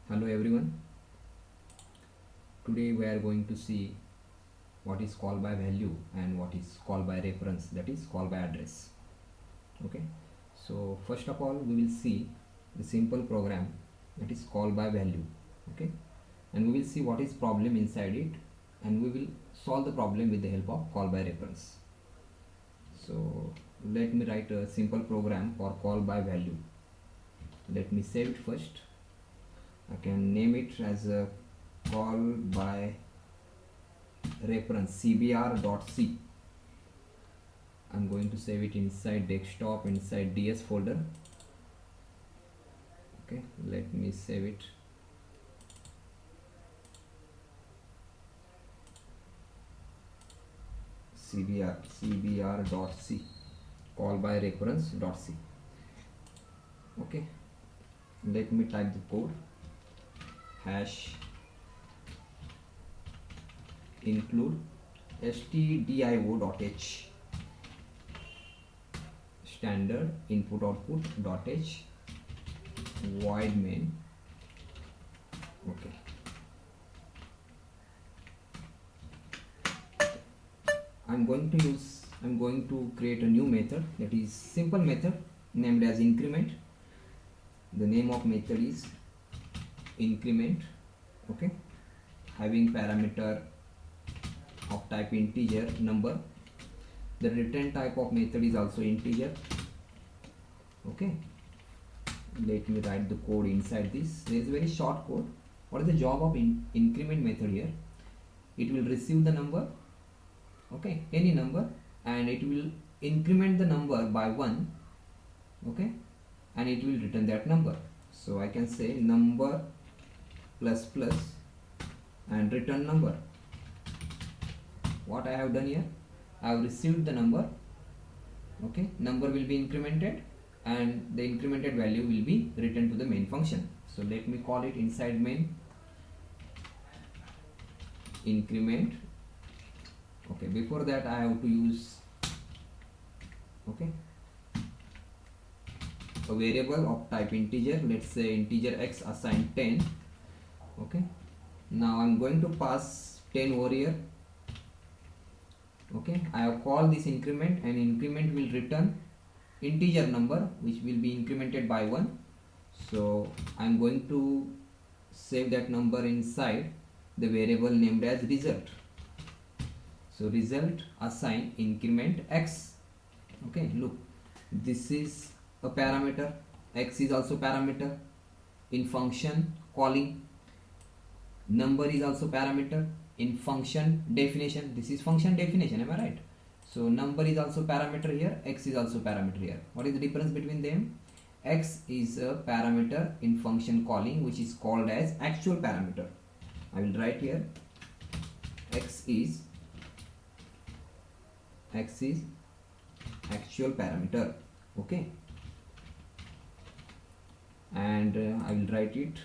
Hello everyone. Today we are going to see what is call by value and what is call by reference, that is call by address. Okay. So first of all we will see the simple program that is call by value. Okay. And we will see what is problem inside it and we will solve the problem with the help of call by reference. So let me write a simple program for call by value. Let me save it first. I can name it as a call by reference cbr.c. I'm going to save it inside desktop, inside ds folder. Okay, let me save it. cbr.c, call by reference.c. Okay, let me type the code. Hash include stdio.h standard input output .h void main. Okay, I'm going to create a new method, that is simple method named as increment. The name of method is increment. Okay, having parameter of type integer number. The return type of method is also integer. Okay, let me write the code inside this. There is a very short code. What is the job of increment method here? It will receive the number, okay, any number, and it will increment the number by 1, okay, and it will return that number. So I can say number plus plus and return number. What I have done here, I have received the number, okay, number will be incremented and the incremented value will be returned to the main function. So let me call it inside main increment. Okay, before that I have to use, okay, a variable of type integer. Let's say integer x assigned 10. Okay, now I'm going to pass 10 over here. Okay, I have called this increment and increment will return integer number which will be incremented by 1. So I'm going to save that number inside the variable named as result. So result assign increment x. Okay, look, this is a parameter, x is also parameter in function calling, number is also parameter in function definition. This is function definition, am I right? So number is also parameter here, x is also parameter here. What is the difference between them? X is a parameter in function calling which is called as actual parameter. I will write here x is actual parameter. Okay, and I will write it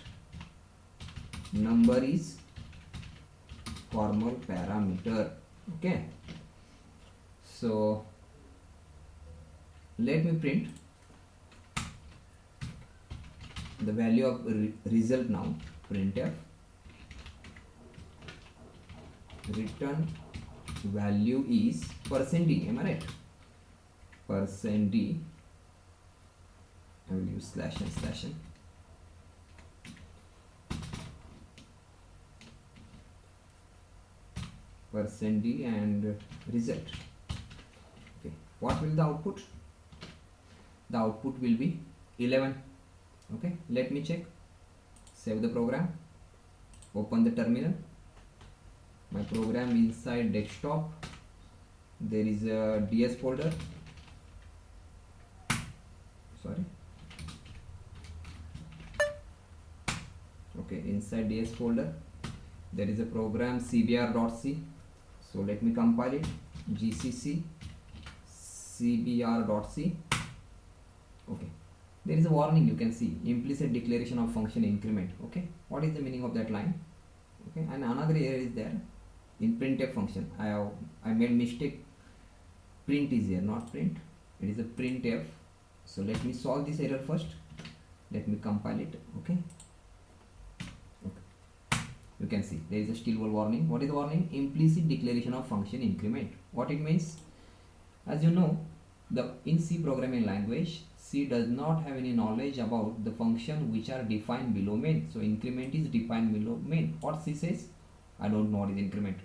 number is formal parameter. Okay, so let me print the value of result now. Printf return value is %d, am I right? %d, I will use slash n %d and result. Okay, what will the output? The output will be 11. Okay, let me check. Save the program, open the terminal. My program inside desktop, there is a ds folder, sorry, okay, inside ds folder there is a program cbr.c. So let me compile it, gcc cbr.c. okay, there is a warning, you can see implicit declaration of function increment. Okay, what is the meaning of that line? Okay, and another error is there in printf function. I made mistake, print is here, not print, it is a printf. So let me solve this error first. Let me compile it. Okay, can see there is a still warning. What is the warning? Implicit declaration of function increment. What it means? As you know, in C programming language, C does not have any knowledge about the function which are defined below main. So increment is defined below main. What C says? I don't know what is increment.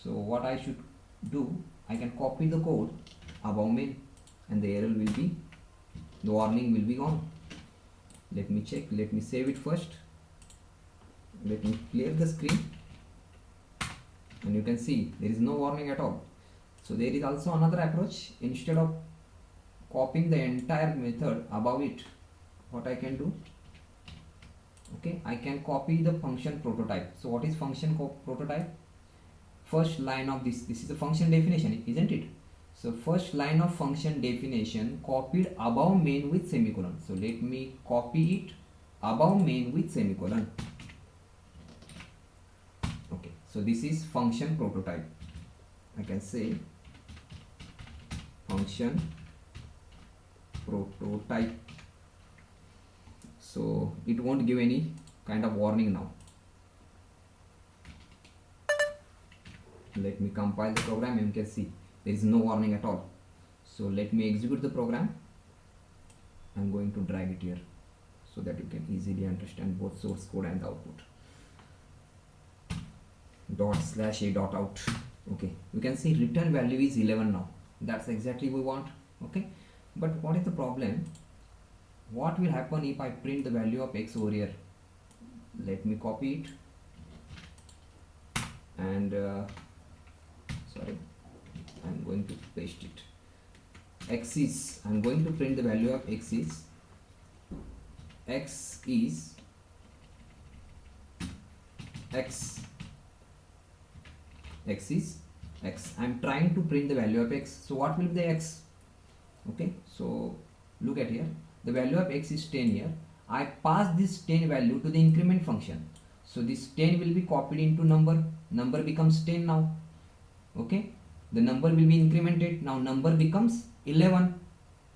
So what I should do, I can copy the code above main, and the error will be, the warning will be gone. Let me check. Let me save it first. Let me clear the screen, and you can see there is no warning at all. So there is also another approach. Instead of copying the entire method above it, what I can do, okay, I can copy the function prototype. So what is function prototype? First line of this is the function definition, isn't it? So first line of function definition copied above main with semicolon. So let me copy it above main with semicolon. Okay, so this is function prototype. I can say function prototype. So it won't give any kind of warning now. Let me compile the program, and you can see there is no warning at all. So let me execute the program. I'm going to drag it here so that you can easily understand both source code and the output. ./a.out. Okay, you can see return value is 11 now. That's exactly we want. Okay, but what is the problem? What will happen if I print the value of x over here? Let me copy it, and sorry, I'm going to paste it. X is, I'm going to print the value of x is x. I'm trying to print the value of x. So what will be the x? Okay, so look at here. The value of x is 10 here. I pass this 10 value to the increment function. So this 10 will be copied into number. Number becomes 10 now. Okay, the number will be incremented. Now number becomes 11.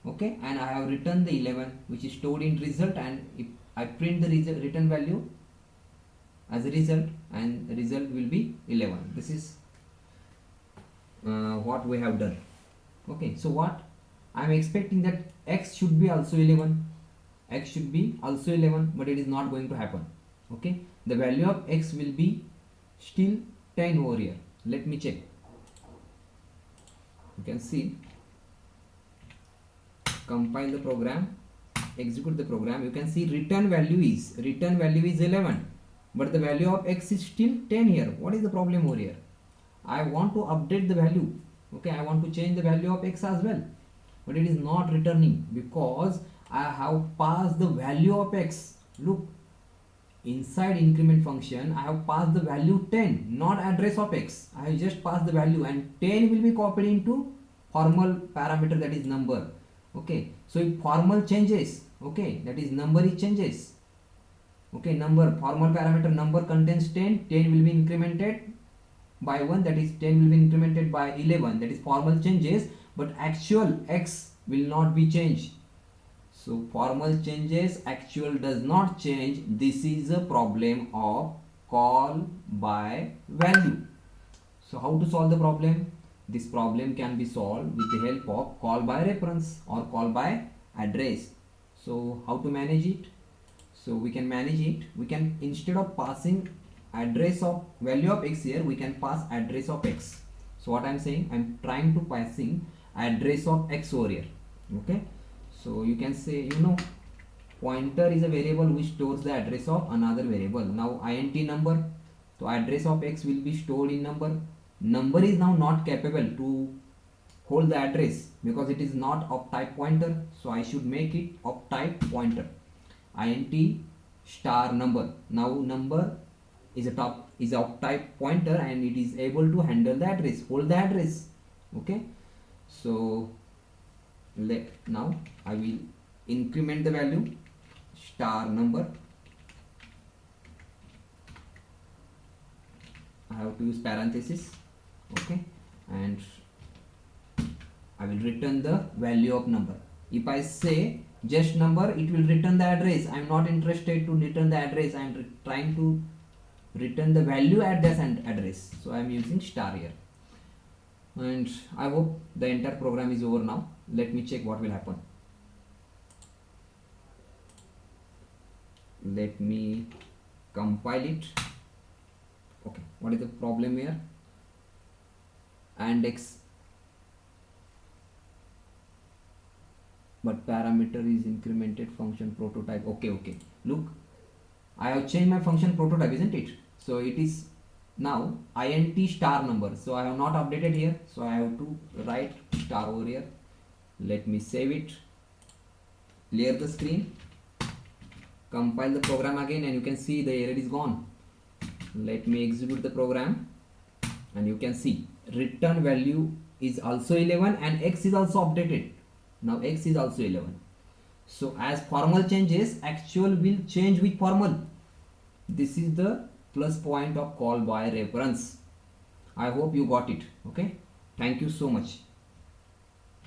Okay, and I have written the 11, which is stored in result, and if I print the return value as a result, and the result will be 11. This is what we have done. Okay, so what I am expecting, that x should be also 11. X should be also 11, but it is not going to happen. Okay, the value of x will be still 10 over here. Let me check. You can see, compile the program, execute the program. You can see return value is 11, but the value of x is still 10 here. What is the problem over here? I want to update the value. Okay, I want to change the value of x as well, but it is not returning because I have passed the value of x. Look, inside increment function I have passed the value 10, not address of x. I have just passed the value, and 10 will be copied into formal parameter, that is number. Okay, so if formal changes, okay, that is number is changes. Okay, number, formal parameter number contains 10, 10 will be incremented by 1, that is 10 will be incremented by 11, that is formal changes, but actual x will not be changed. So formal changes, actual does not change. This is a problem of call by value. So how to solve the problem? This problem can be solved with the help of call by reference or call by address. So how to manage it? So we can manage it. We can, instead of passing address of value of x here, we can pass address of x. So what I'm saying, I'm trying to passing address of x over here. Okay, so you can say, you know, pointer is a variable which stores the address of another variable. Now int number, so address of x will be stored in number. Number is now not capable to hold the address because it is not of type pointer. So I should make it of type pointer. Int star number. Now number is of type pointer, and it is able to handle the address, hold the address. Okay, so now I will increment the value star number. I have to use parenthesis. Okay, and I will return the value of number. If I say just number, it will return the address. I am not interested to return the address. I am trying to return the value at this address. So I am using star here, and I hope the entire program is over now. Let me check what will happen. Let me compile it. Okay, what is the problem here? And x, but parameter is incremented function prototype. Okay, look, I have changed my function prototype, isn't it? So it is now int star number. So I have not updated here, so I have to write star over here. Let me save it, clear the screen, compile the program again, and you can see the error is gone. Let me execute the program, and you can see return value is also 11 and x is also updated. Now x is also 11. So as formal changes, actual will change with formal. This is the plus point of call by reference. I hope you got it. Okay, thank you so much.